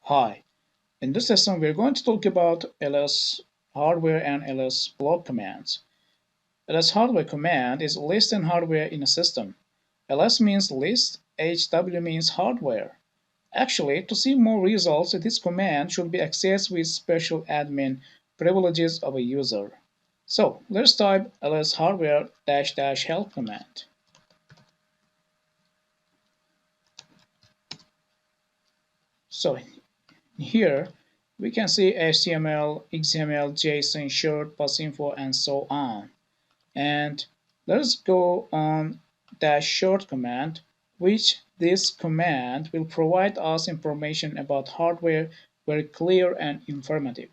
Hi, in this lesson we're going to talk about ls hardware and lsblk commands. Ls hardware command is list and hardware in a system. Ls means list, hw means hardware. Actually, to see more results, this command should be accessed with special admin privileges of a user. So let's type ls hardware -- help command. So here we can see HTML, XML, JSON, short, pasinfo, and so on. And let's go on -short command, which this command will provide us information about hardware very clear and informative.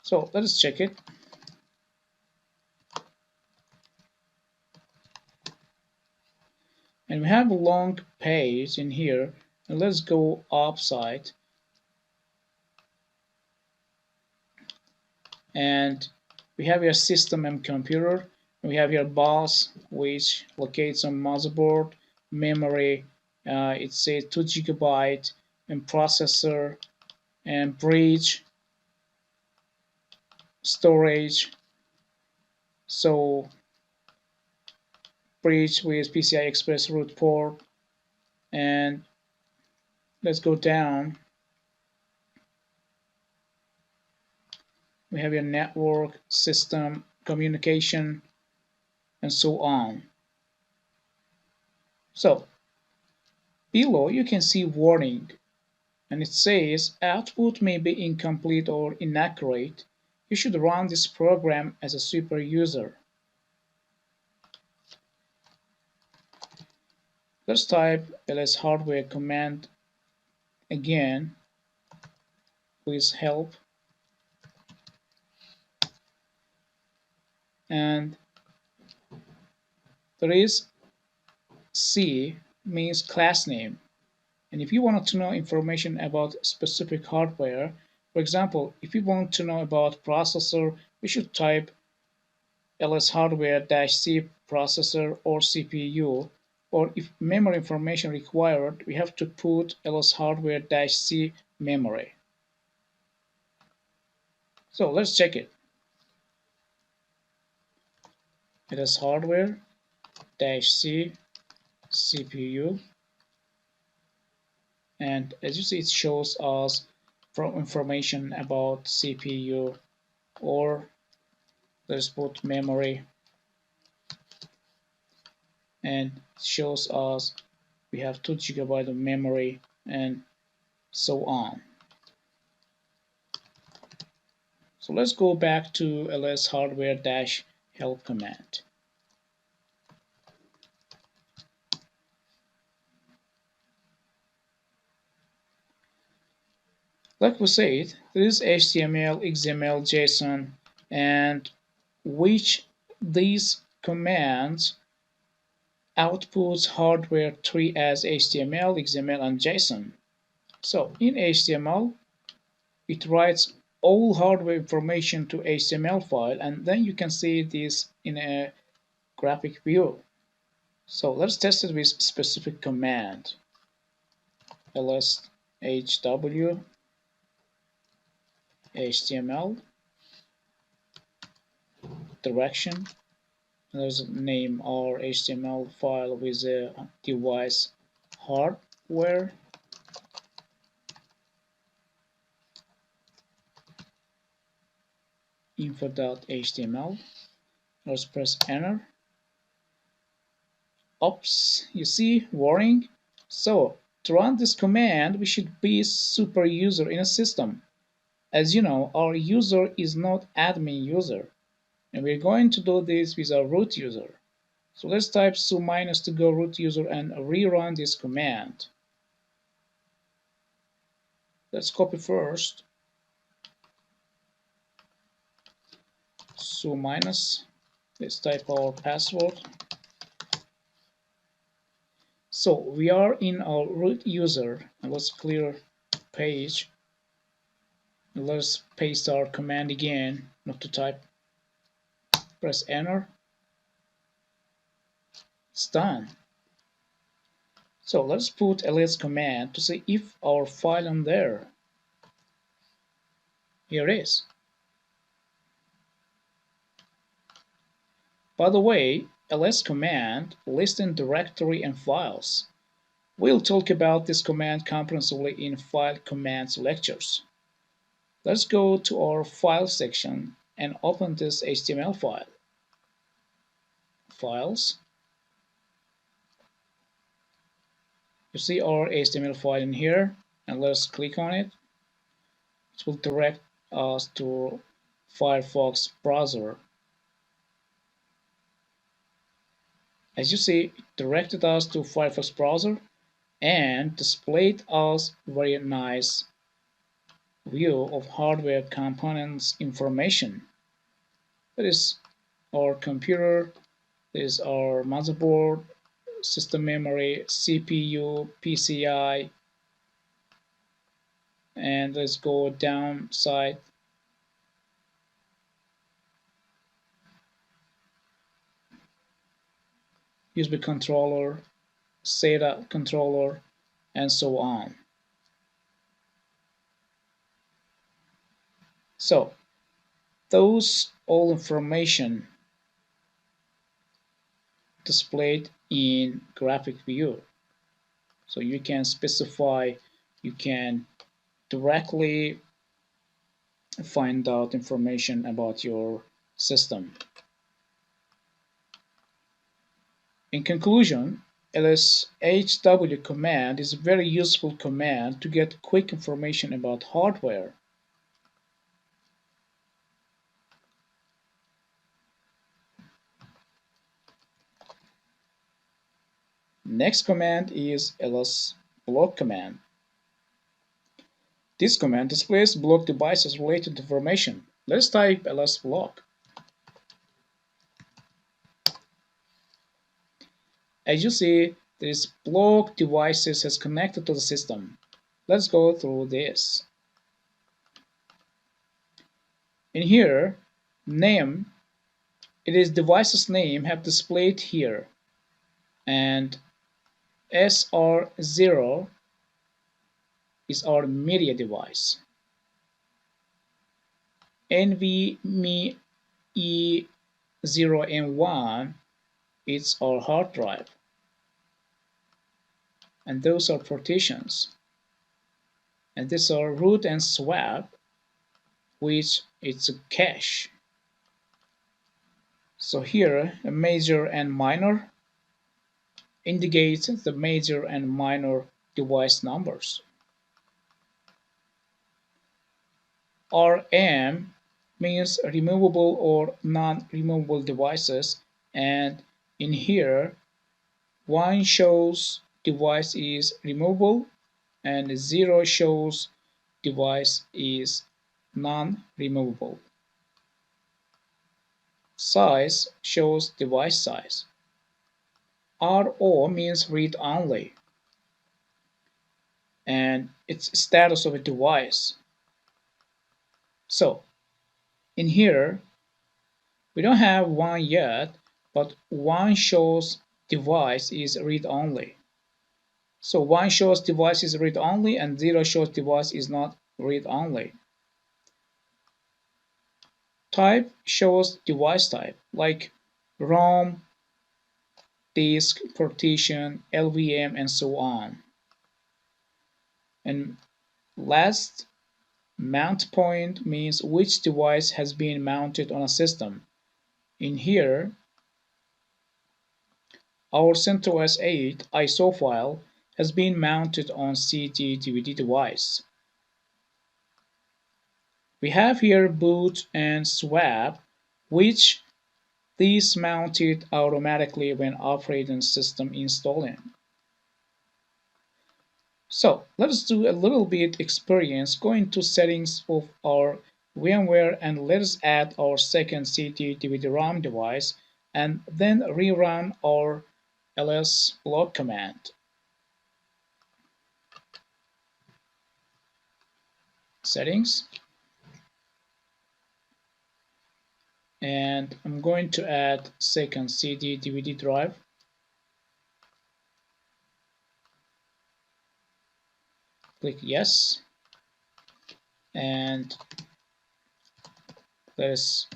So let's check it. And we have a long page in here. And let's go upside. And we have here system and computer. We have here bus, which locates on motherboard, memory, it says 2 GB, and processor, and bridge, storage. So bridge with PCI Express root port, and let's go down. We have your network, system, communication, and so on. So below you can see warning, and it says output may be incomplete or inaccurate. You should run this program as a super user. Let's type ls hardware command again with help, and there is C means class name. And if you want to know information about specific hardware, for example, if you want to know about processor, we should type ls hardware -c processor or CPU, or if memory information required, we have to put ls hardware -c memory. So let's check it. ls hardware -c CPU, and as you see it shows us from information about CPU, or let's put memory, and it shows us we have 2 GB of memory and so on. So let's go back to ls hardware -help command. Like we said, there is HTML, XML, JSON, and which these commands outputs hardware tree as HTML, XML, and JSON. So in HTML, it writes all hardware information to HTML file, and then you can see this in a graphic view. So let's test it with specific command. lshw HTML direction. There's a name or HTML file with a device hardware. info.html. Let's press enter. Oops, you see warning. So to run this command, we should be a super user in a system. As you know, our user is not admin user, and we're going to do this with our root user. So let's type -to go root user and rerun this command. Let's copy first. Let's type our password. So we are in our root user, and let's clear page. Let's paste our command again, not to type. Press enter. It's done. So let's put ls command to see if our file in there. Here it is. By the way, ls command lists in directory and files. We'll talk about this command comprehensively in file commands lectures. Let's go to our file section and open this HTML file. Files. You see our HTML file in here, and let's click on it. It will direct us to Firefox browser. As you see, it directed us to Firefox browser and displayed us very nice view of hardware components information. That is our computer, this is our motherboard, system memory, CPU, PCI, and let's go down side. USB controller, SATA controller, and so on. So those all information displayed in graphic view. So you can specify, you can directly find out information about your system. In conclusion, lshw command is a very useful command to get quick information about hardware. Next command is lsblk command. This command displays block devices related information. Let's type lsblk. As you see, this block devices is connected to the system. Let's go through this. In here, name, it is device's name have displayed here, and SR0 is our media device. NVMe E0 and 1 is our hard drive, and those are partitions. And these are root and swap, which is a cache. So here, a major and minor indicates the major and minor device numbers. RM means removable or non-removable devices, and in here 1 shows device is removable and 0 shows device is non-removable. Size shows device size. RO means read only, and it's status of a device. So in here we don't have 1 yet, but 1 shows device is read only. So 1 shows device is read only and 0 shows device is not read only. Type shows device type like ROM, disk, partition, LVM, and so on. And last, mount point means which device has been mounted on a system. In here, our CentOS 8 ISO file has been mounted on CD DVD device. We have here boot and swap, which these mounted automatically when operating system installing. So let's do a little bit experience going to settings of our VMware and let's add our second CD DVD-ROM device and then rerun our lsblk command. Settings, and I'm going to add second CD DVD drive. Click yes, and let's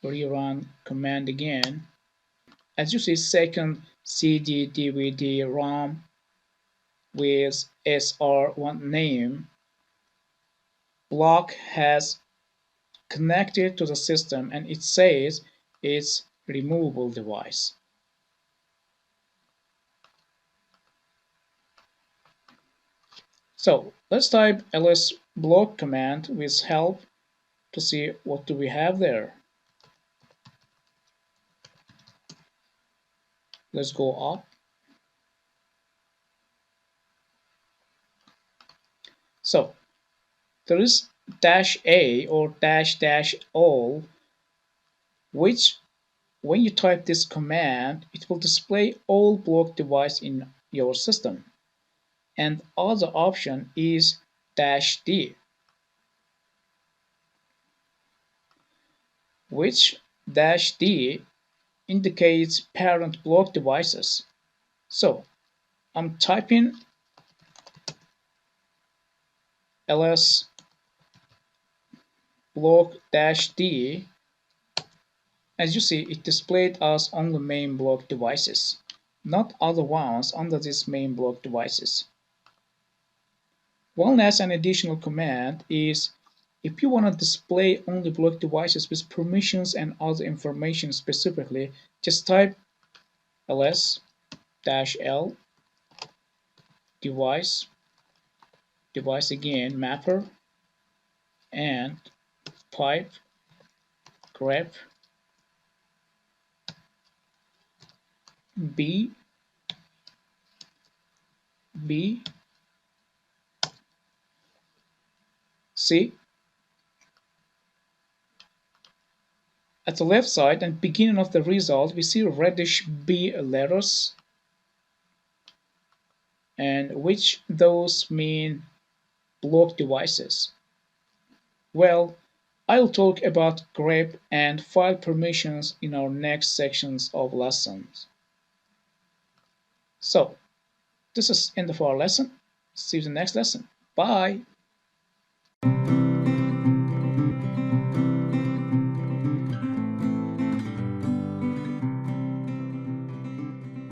rerun command again. As you see, second CD DVD ROM with SR1 name block has connected to the system, and it says it's removable device. So let's type lsblk command with help to see what do we have there. Let's go up. So there is -a or --all, which when you type this command, it will display all block device in your system. And other option is -d, which -d indicates parent block devices. So I'm typing ls block-d. As you see, it displayed us only main block devices, not other ones under these main block devices. One last and additional command is if you want to display only block devices with permissions and other information specifically, just type ls-l device again mapper and pipe grep b c. At the left side and beginning of the result, we see reddish B letters, and which those mean block devices. Well, I'll talk about grep and file permissions in our next sections of lessons. So, this is end of our lesson. See you in the next lesson. Bye.